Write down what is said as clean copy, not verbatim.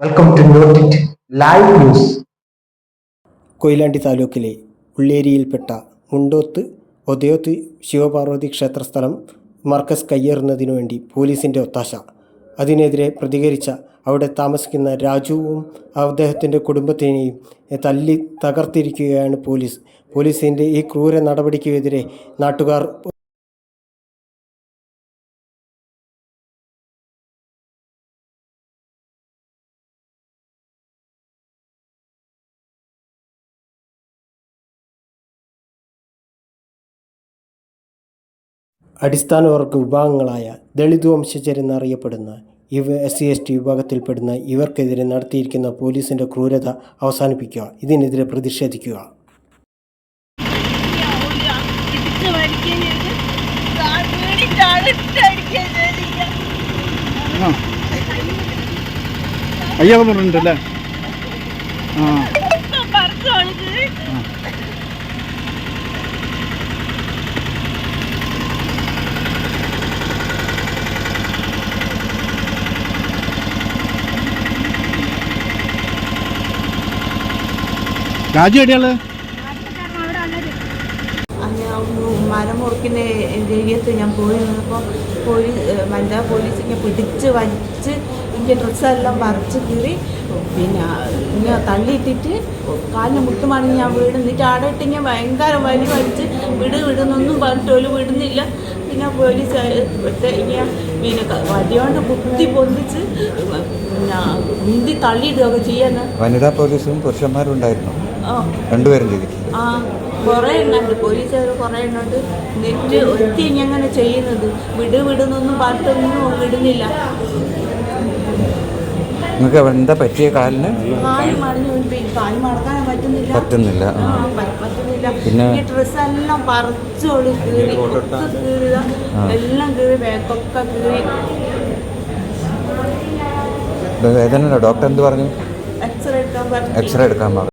Welcome to note it live news. Koyilandy താലൂക്കിലെ ഉള്ളേരിയിൽപ്പെട്ട മുണ്ടോത്ത് ഒതയോത്ത് ശിവപാർവതി ക്ഷേത്രസ്ഥലം മർക്കസ് കയ്യേറുന്നതിനു വേണ്ടി പോലീസിൻ്റെ ഒത്താശ. അതിനെതിരെ പ്രതികരിച്ച അവിടെ താമസിക്കുന്ന രാജുവും അദ്ദേഹത്തിൻ്റെ കുടുംബത്തിനെയും തല്ലി തകർത്തിരിക്കുകയാണ് പോലീസ്. പോലീസിൻ്റെ ഈ ക്രൂര നടപടിക്കെതിരെ നാട്ടുകാർ അടിസ്ഥാന വർഗ വിഭാഗങ്ങളായ ദളിത് വംശജരെന്നറിയപ്പെടുന്ന SC/ST വിഭാഗത്തിൽപ്പെടുന്ന ഇവർക്കെതിരെ നടത്തിയിരിക്കുന്ന പോലീസിൻ്റെ ക്രൂരത അവസാനിപ്പിക്കുക. ഇതിനെതിരെ പ്രതിഷേധിക്കുക. അയ്യോ പറഞ്ഞിട്ടല്ലേ രാജു എവിടെയാള് മരം മുറിക്കുന്ന ഏരിയത്ത് ഞാൻ പോയി നിന്നപ്പോൾ വനിതാ പോലീസ് ഇങ്ങനെ പിടിച്ച് വലിച്ച് ഇങ്ങനെ ഡ്രസ്സെല്ലാം പറിച്ച് കീറി പിന്നെ ഇങ്ങനെ തള്ളിയിട്ടിട്ട് കാലിന് മുട്ടുമാണെങ്കിൽ ഞാൻ വീടുന്നിട്ട് ആടെ ഇട്ടിങ്ങനെ ഭയങ്കര വലി വലിച്ച് വിടുന്നൊന്നും പറഞ്ഞിട്ട് ഒരു വിടുന്നില്ല. പിന്നെ പോലീസ് ഇങ്ങനെ പിന്നെ വടിയോണ്ട് കുത്തി പൊന്തിച്ച് പിന്നെ നീന്തി തള്ളിയിടുകയൊക്കെ ചെയ്യാൻ. വനിതാ പോലീസും പുരുഷന്മാരും ഉണ്ടായിരുന്നു, രണ്ടുപേരും ചെയ്തിട്ടുണ്ട്. കുറേ എണ്ണുണ്ട്, പോലീസുകാർ കുറേ എണ്ണുണ്ട്. എന്നിട്ട് ഒത്തി ഇങ്ങനെ ചെയ്യുന്നത് വിടുന്നൊന്നും പറഞ്ഞിട്ടൊന്നും വിടുന്നില്ല. നിങ്ങൾക്ക് എന്താ പറ്റിയ കാലിന്? കാല് മറിഞ്ഞു, കാല് മടക്കാൻ പറ്റുന്നില്ല. പിന്നെ ഡ്രസ്സെല്ലാം പറിച്ചോളി കീറി കീറുക, എല്ലാം കീറി ബാക്കൊക്കെ കീറി. വേദന ഡോക്ടർ എന്ത് പറഞ്ഞു? എക്സ്റേ എടുക്കാൻ പറഞ്ഞു. എക്സ്റേ എടുക്കാൻ പറഞ്ഞു.